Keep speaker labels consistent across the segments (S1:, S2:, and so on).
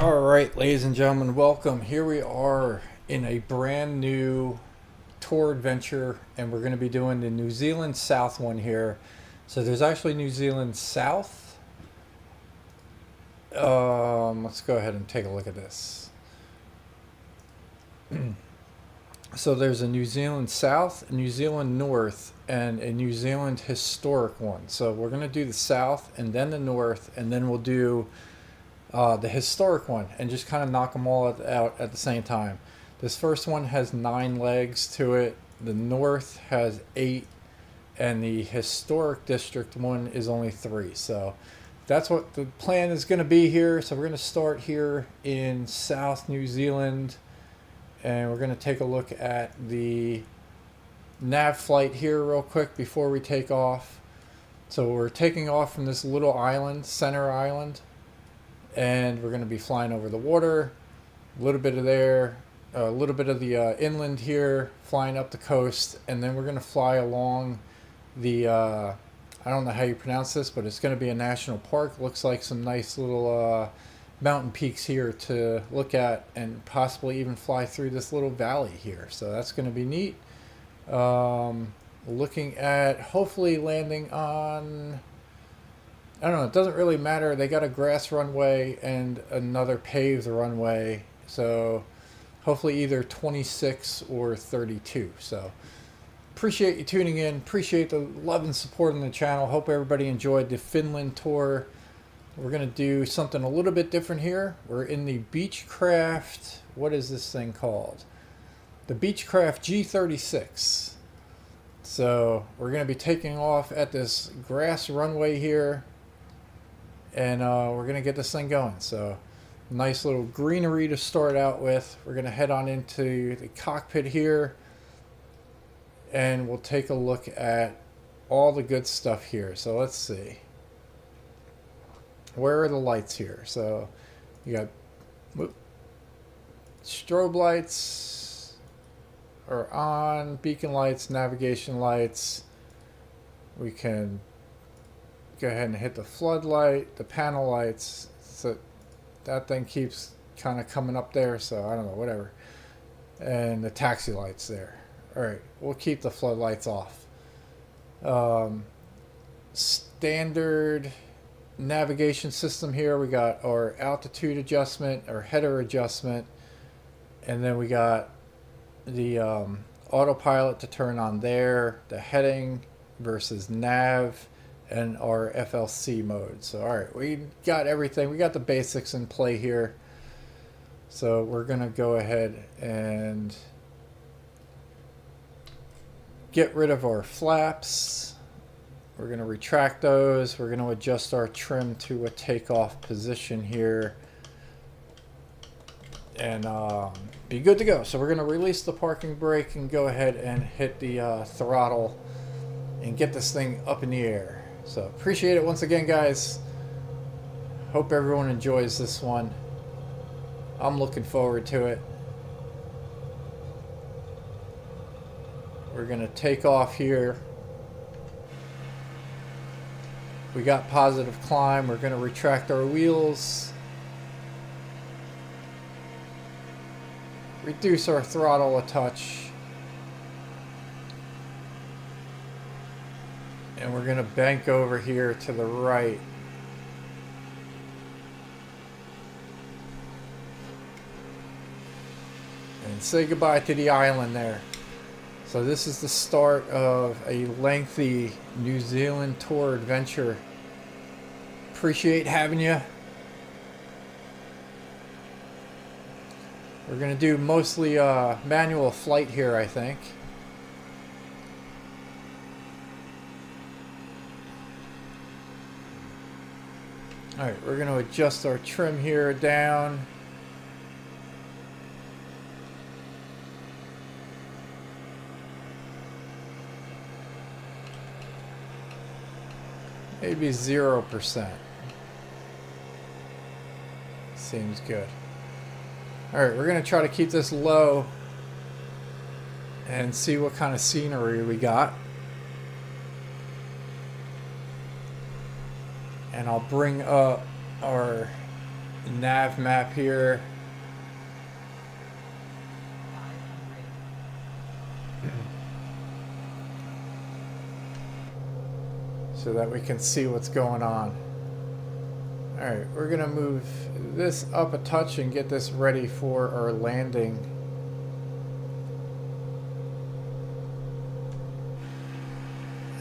S1: All right, ladies and gentlemen, welcome. Here we are in a brand new tour adventure, and we're going to be doing the New Zealand South one here. So there's actually New Zealand South. Let's go ahead and take a look at this. So there's a New Zealand South, a New Zealand North, and a New Zealand Historic one. So we're going to do the South and then the North, and then we'll do the historic one and just kind of knock them all out at the same time. This first one has 9 legs to it. The North has 8, and the historic district one is only 3. So that's what the plan is going to be here. So we're going to start here in South New Zealand, and we're going to take a look at the nav flight here real quick before we take off. So we're taking off from this little island, Center Island, and we're going to be flying over the water, a little bit of there, a little bit of the inland here, flying up the coast, and then we're going to fly along the, I don't know how you pronounce this, but it's going to be a national park. Looks like some nice little mountain peaks here to look at, and possibly even fly through this little valley here. So that's going to be neat. Looking at hopefully landing on, I don't know, it doesn't really matter. They got a grass runway and another paved runway. So hopefully either 26 or 32. So appreciate you tuning in. Appreciate the love and support on the channel. Hope everybody enjoyed the Finland tour. We're going to do something a little bit different here. We're in the Beechcraft, what is this thing called? The Beechcraft G36. So we're going to be taking off at this grass runway here. And we're going to get this thing going. So nice little greenery to start out with. We're going to head on into the cockpit here, and we'll take a look at all the good stuff here. So let's see. Where are the lights here? So you got strobe lights are on, beacon lights, navigation lights. We can go ahead and hit the floodlight, the panel lights. So that thing keeps kind of coming up there, so I don't know, whatever. And the taxi lights there. All right, we'll keep the floodlights off. Standard navigation system here. We got our altitude adjustment, our header adjustment, and then we got the autopilot to turn on there, the heading versus nav, and our FLC mode. So all right, we got everything. We got the basics in play here. So we're gonna go ahead and get rid of our flaps. We're gonna retract those. We're gonna adjust our trim to a takeoff position here, and be good to go. So we're gonna release the parking brake and go ahead and hit the throttle and get this thing up in the air. So appreciate it once again, guys. Hope everyone enjoys this one. I'm looking forward to it. We're going to take off here. We got positive climb. We're going to retract our wheels. Reduce our throttle a touch. And we're going to bank over here to the right. And say goodbye to the island there. So this is the start of a lengthy New Zealand tour adventure. Appreciate having you. We're going to do mostly manual flight here, I think. Alright, we're going to adjust our trim here down. Maybe 0%. Seems good. Alright, we're going to try to keep this low and see what kind of scenery we got. And I'll bring up our nav map here. So that we can see what's going on. Alright, we're going to move this up a touch and get this ready for our landing.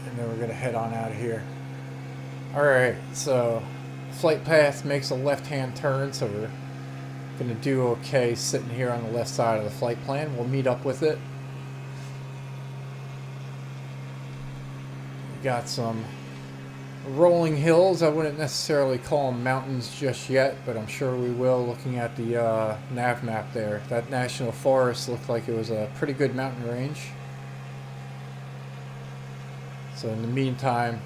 S1: And then we're going to head on out of here. Alright, so flight path makes a left-hand turn, so we're going to do okay sitting here on the left side of the flight plan. We'll meet up with it. We got some rolling hills. I wouldn't necessarily call them mountains just yet, but I'm sure we will looking at the nav map there. That national forest looked like it was a pretty good mountain range. So in the meantime,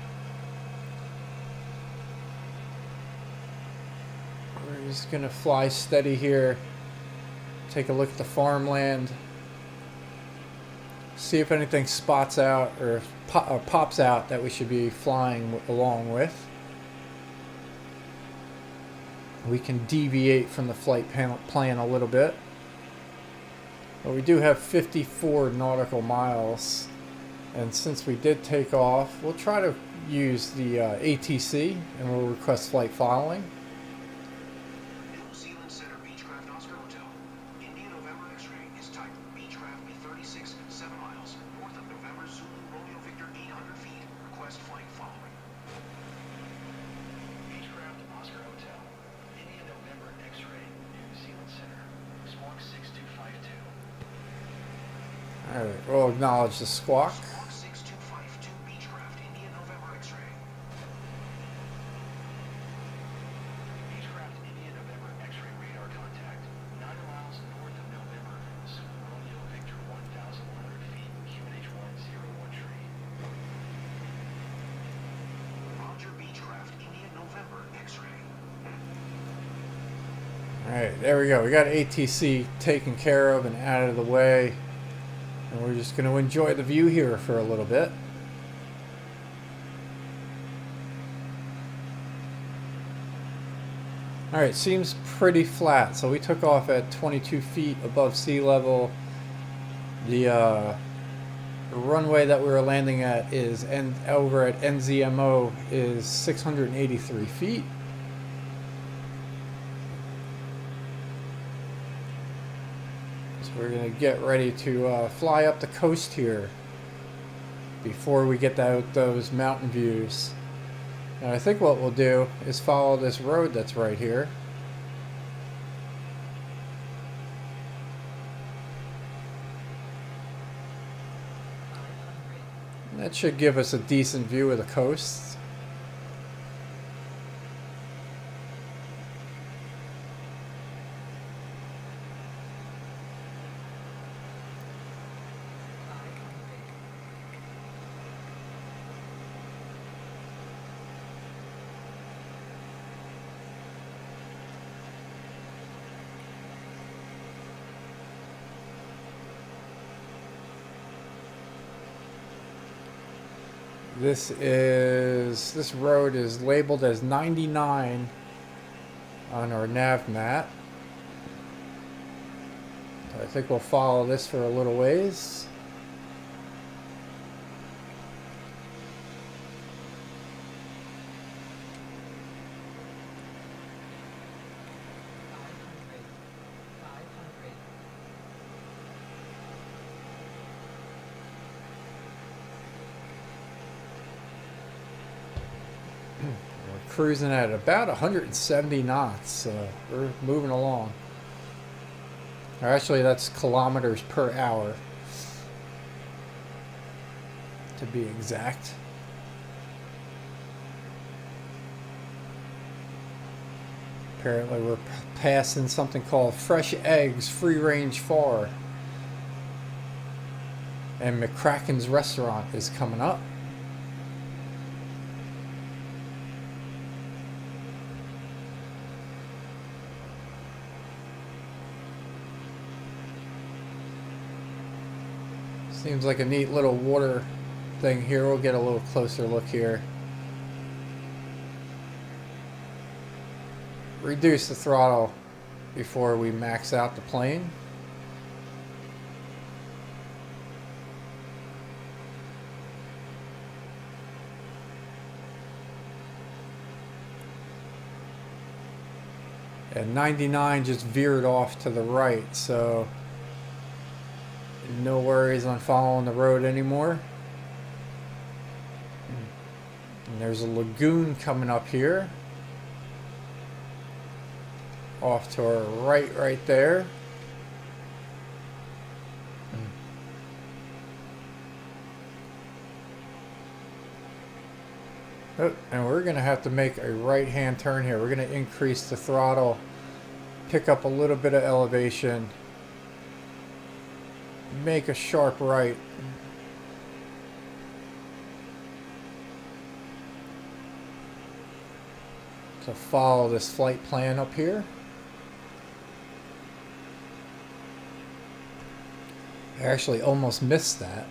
S1: we're just going to fly steady here, take a look at the farmland, see if anything spots out or pops out that we should be flying along with. We can deviate from the flight plan a little bit. But we do have 54 nautical miles. And since we did take off, we'll try to use the ATC and we'll request flight following.
S2: New Zealand Center Beechcraft Oscar Hotel. India November X-ray is type Beechcraft G36, 7 miles north of November Zulu Romeo Victor 800 feet. Request flight following. Beechcraft Oscar Hotel. India November X-ray. New Zealand Center. Squawk 6252.
S1: Alright, we'll acknowledge the squawk.
S2: Squawk 6252 Beechcraft India November X-ray. Beechcraft India November X-ray radar contact. 9 miles north of November. Zulu Romeo Victor 1,100 feet. QNH 101 tree. Roger Beechcraft India November X-ray.
S1: Alright, there we go. We got ATC taken care of and out of the way. And we're just going to enjoy the view here for a little bit. Alright, seems pretty flat. So we took off at 22 feet above sea level. The runway that we were landing at is over at NZMO is 683 feet. We're going to get ready to fly up the coast here before we get those mountain views. And I think what we'll do is follow this road that's right here. And that should give us a decent view of the coast. This road is labeled as 99 on our nav map. So I think we'll follow this for a little ways. Cruising at about 170 knots, so we're moving along. Or actually, that's kilometers per hour, to be exact. Apparently, we're passing something called Fresh Eggs Free Range Far, and McCracken's restaurant is coming up. Seems like a neat little water thing here. We'll get a little closer look here. reduce the throttle before we max out the plane. And 99 just veered off to the right, so no worries on following the road anymore. And there's a lagoon coming up here. Off to our right there. Oh, and we're going to have to make a right-hand turn here. We're going to increase the throttle, pick up a little bit of elevation, make a sharp right. To follow this flight plan up here. I actually almost missed that.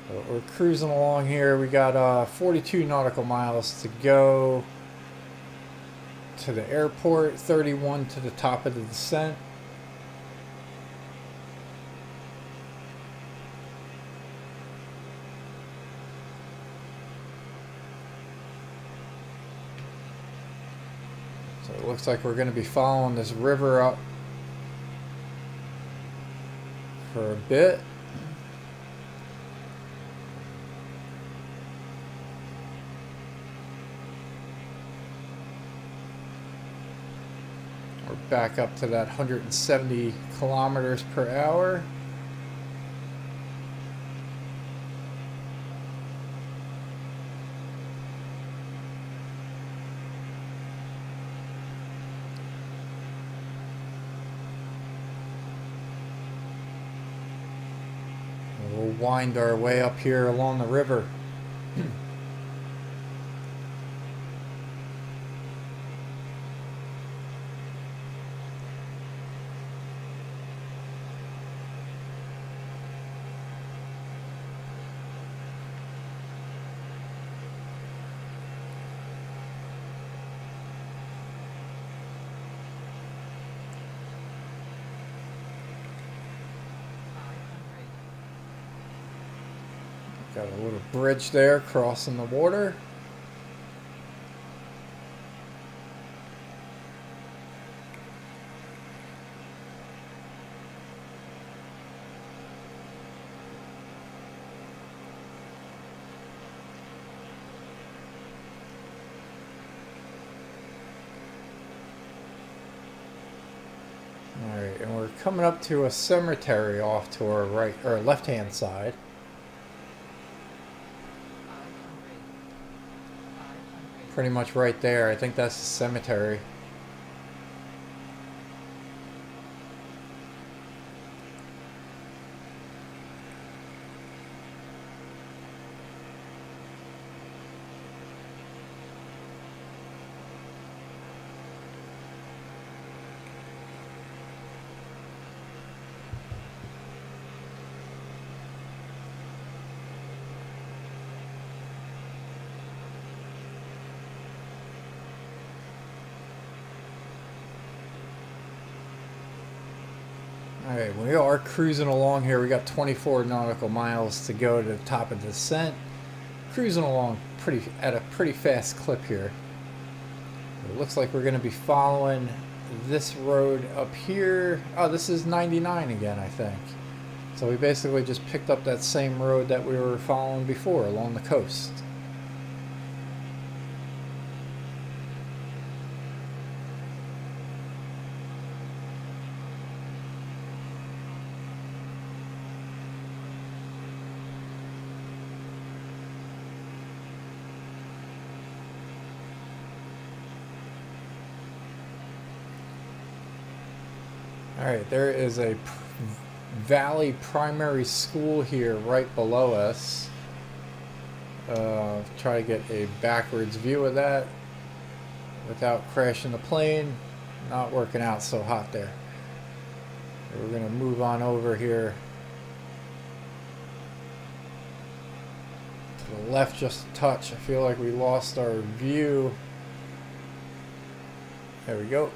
S1: So we're cruising along here. We got 42 nautical miles to go to the airport, 31 to the top of the descent. So it looks like we're going to be following this river up for a bit. We're back up to that 170 kilometers per hour. We'll wind our way up here along the river. Got a little bridge there crossing the water. Alright, and we're coming up to a cemetery off to our right or left hand side. Pretty much right there. I think that's the cemetery. Alright, we are cruising along here. We got 24 nautical miles to go to the top of the descent. Cruising along at a pretty fast clip here. It looks like we're going to be following this road up here. Oh, this is 99 again, I think. So we basically just picked up that same road that we were following before along the coast. Alright, there is a Valley Primary School here right below us. Try to get a backwards view of that without crashing the plane. Not working out so hot there. We're going to move on over here to the left just a touch. I feel like we lost our view There we go.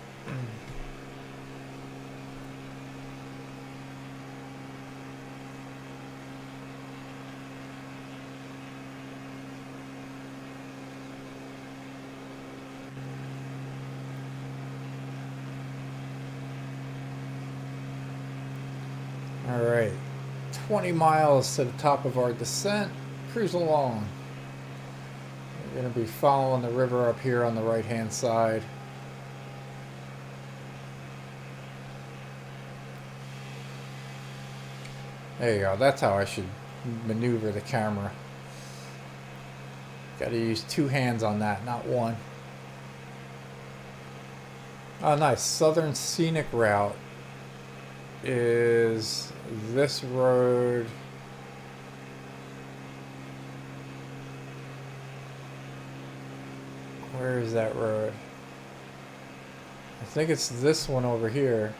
S1: All right, 20 miles to the top of our descent. Cruise along. We're going to be following the river up here on the right hand side. There you go. That's how I should maneuver the camera. Got to use two hands on that, not one. Oh, nice. Southern Scenic Route is this road. Where is that road? I think it's this one over here.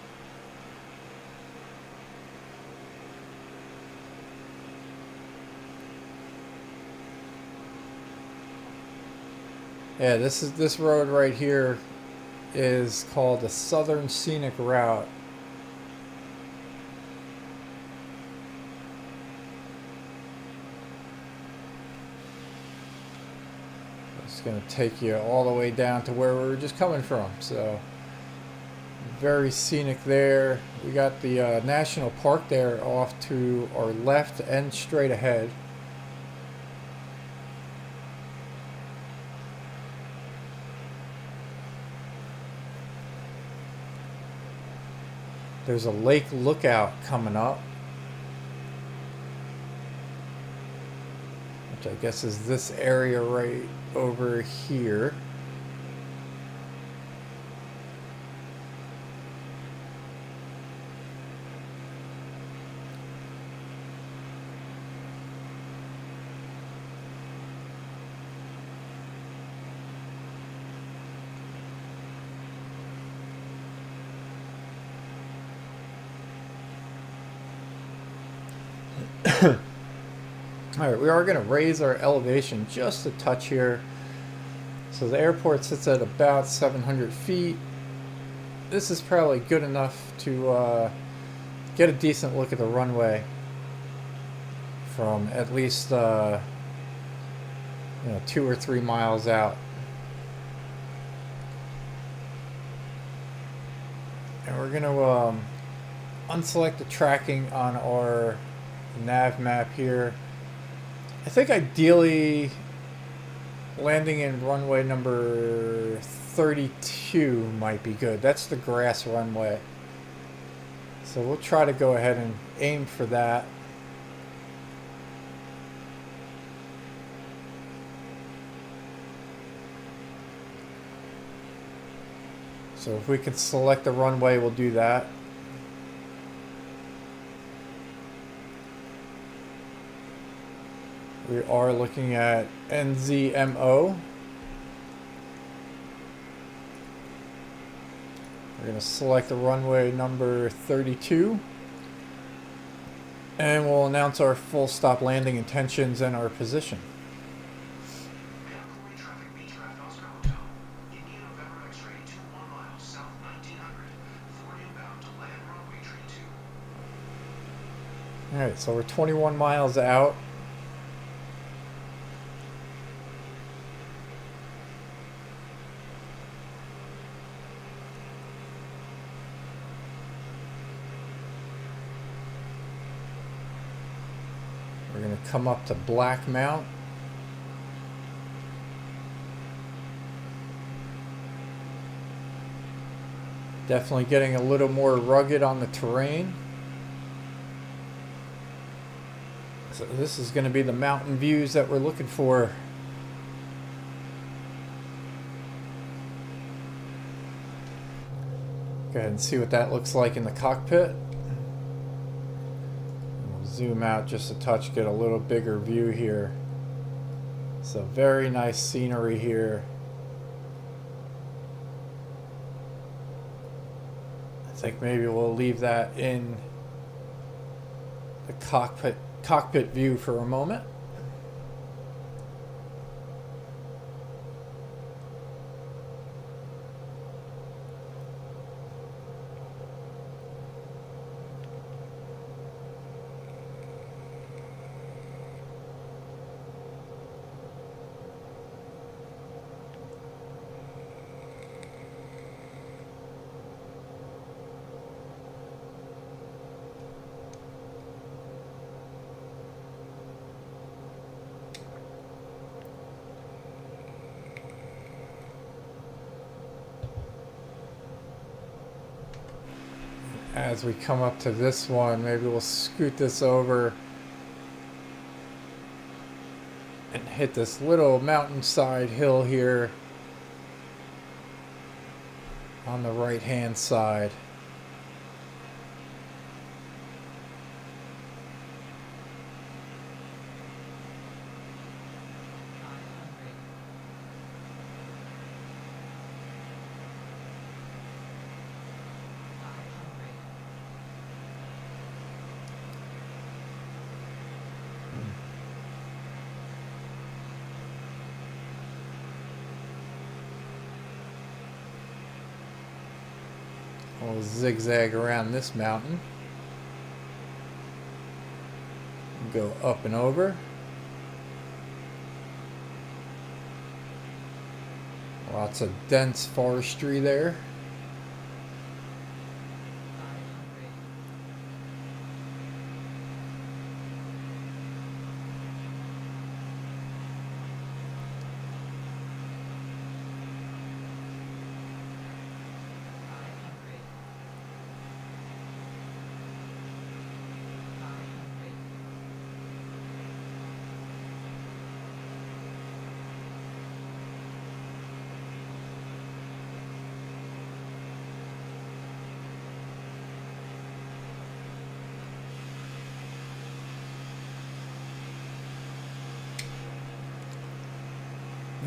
S1: Yeah, this road right here is called the Southern Scenic Route. It's going to take you all the way down to where we were just coming from. So very scenic there. We got the national park there off to our left and straight ahead. There's a lake lookout coming up, which I guess is this area right over here. Alright, we are going to raise our elevation just a touch here. So the airport sits at about 700 feet. This is probably good enough to get a decent look at the runway from at least 2 or 3 miles out. And we're going to unselect the tracking on our nav map here. I think ideally landing in runway number 32 might be good. That's the grass runway. So we'll try to go ahead and aim for that. So if we can select the runway, we'll do that. We are looking at NZMO. We're going to select the runway number 32. And we'll announce our full stop landing intentions and our position.
S2: Manapouri traffic, Beechcraft Oscar Hotel. India November X-ray 21 miles south 1900. Ford inbound to land runway tree 2.
S1: Alright, so we're 21 miles out. We're going to come up to Black Mount. Definitely getting a little more rugged on the terrain. So this is going to be the mountain views that we're looking for. Go ahead and see what that looks like in the cockpit. Zoom out just a touch, get a little bigger view here. So very nice scenery here. I think maybe we'll leave that in the cockpit view for a moment. As we come up to this one, maybe we'll scoot this over and hit this little mountainside hill here on the right hand side. We'll zigzag around this mountain. Go up and over. Lots of dense forestry there.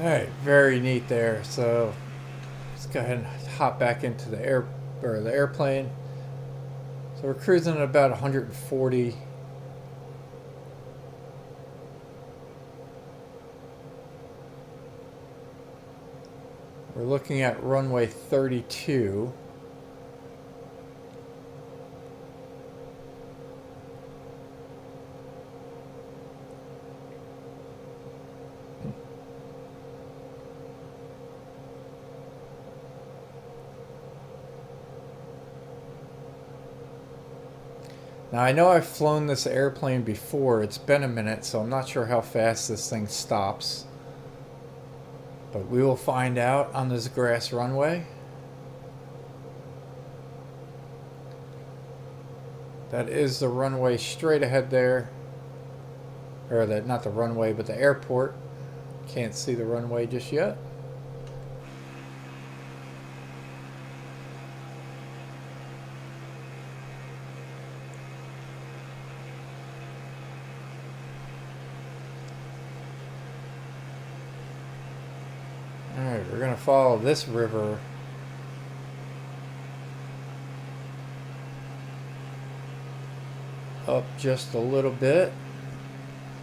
S1: Alright, very neat there. So let's go ahead and hop back into the airplane. So we're cruising at about 140. We're looking at runway 32. Now I know I've flown this airplane before, it's been a minute, so I'm not sure how fast this thing stops. But we will find out on this grass runway. That is the runway straight ahead there. Or not the runway, but the airport. Can't see the runway just yet. Alright, we're going to follow this river up just a little bit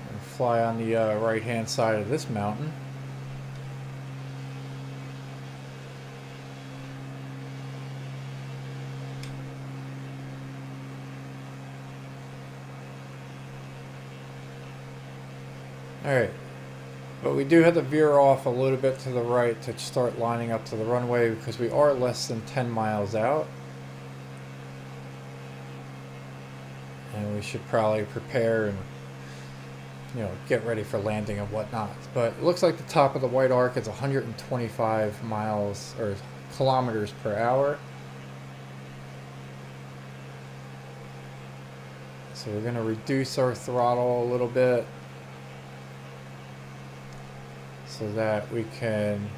S1: and fly on the right hand side of this mountain. Alright. But we do have to veer off a little bit to the right to start lining up to the runway because we are less than 10 miles out. And we should probably prepare and, get ready for landing and whatnot. But it looks like the top of the white arc is 125 miles or kilometers per hour. So we're going to reduce our throttle a little bit, so that we can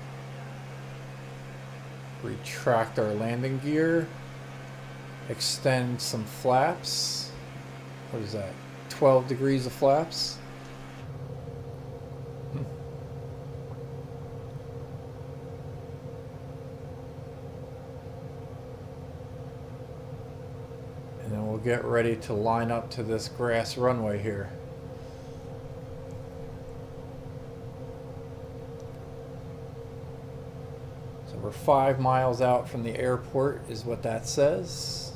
S1: retract our landing gear, extend some flaps. What is that? 12 degrees of flaps. And then we'll get ready to line up to this grass runway here. We're 5 miles out from the airport is what that says.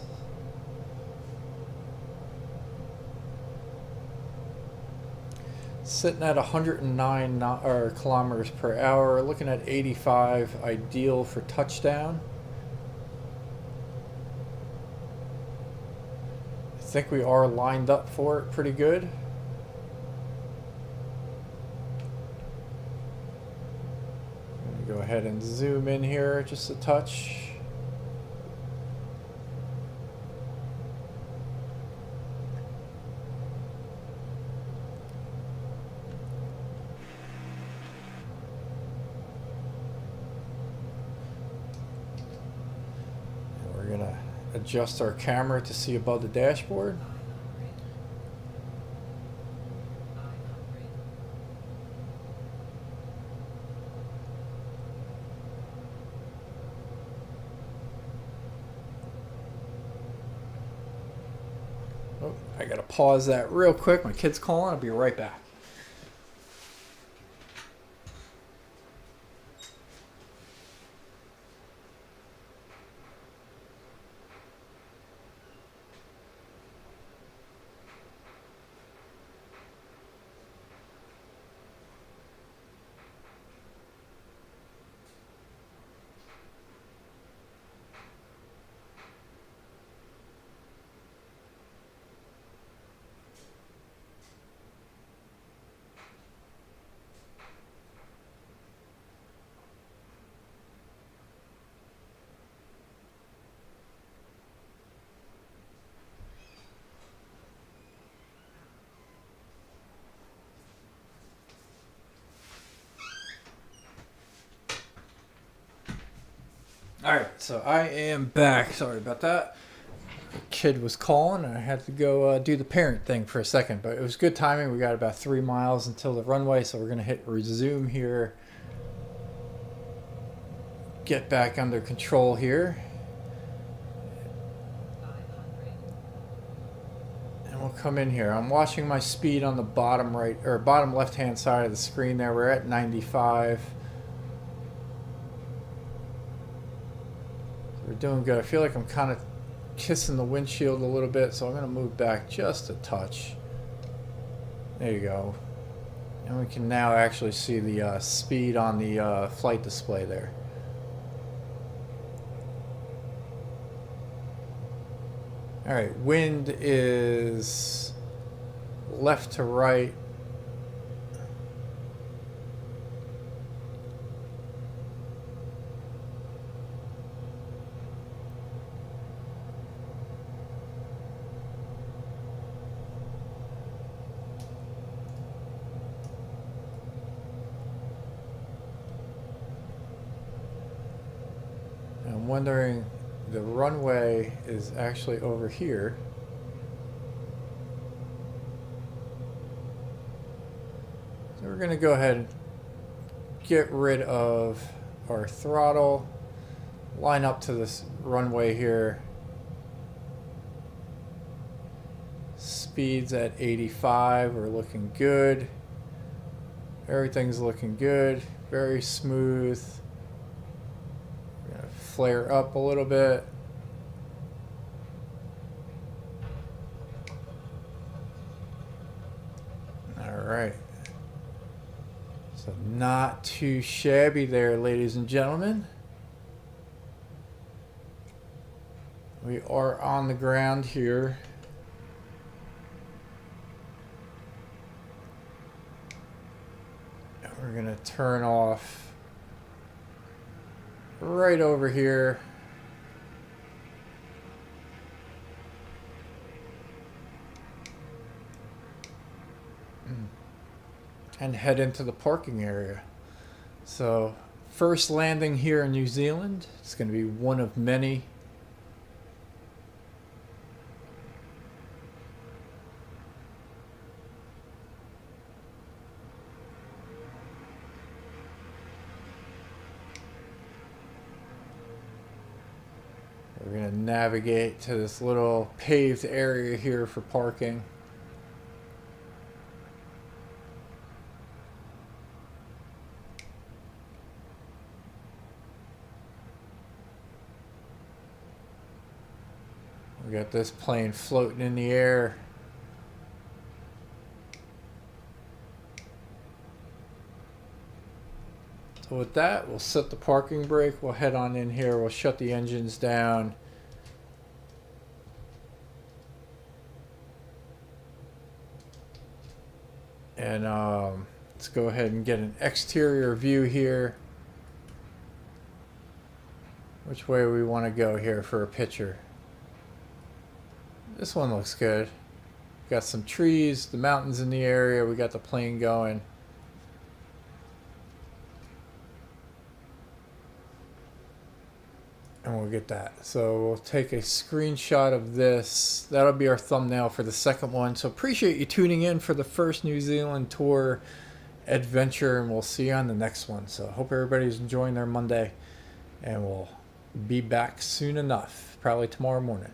S1: Sitting at 109 kilometers per hour, looking at 85, ideal for touchdown. I think we are lined up for it pretty good. Go ahead and zoom in here just a touch. adjust our camera to see above the dashboard. Oh, I gotta pause that real quick. My kid's calling. I'll be right back. All right, so I am back. Sorry about that. Kid was calling and I had to go do the parent thing for a second, but it was good timing. We got about 3 miles until the runway, so we're going to hit resume here. Get back under control here. And we'll come in here. I'm watching my speed on the bottom right or bottom left hand side of the screen there. We're at 95. We're doing good. I feel like I'm kind of kissing the windshield a little bit, so I'm going to move back just a touch. There you go. And we can now actually see the speed on the flight display there. All right, wind is left to right. I'm wondering, the runway is actually over here. So we're going to go ahead and get rid of our throttle, line up to this runway here. Speeds at 85, we're looking good. Everything's looking good, very smooth. Flare up a little bit. All right. So not too shabby there, ladies and gentlemen. We are on the ground here. And we're going to turn off right over here. And head into the parking area. So first landing here in New Zealand. It's going to be one of many. We're going to navigate to this little paved area here for parking. We got this plane floating in the air. So with that, we'll set the parking brake. We'll head on in here. We'll shut the engines down. And let's go ahead and get an exterior view here. Which way we want to go here for a picture? This one looks good. Got some trees, the mountains in the area. We got the plane going. and we'll get that. So we'll take a screenshot of this. That'll be our thumbnail for the second one. So appreciate you tuning in for the first New Zealand tour adventure, and we'll see you on the next one. So hope everybody's enjoying their Monday, and we'll be back soon enough, probably tomorrow morning.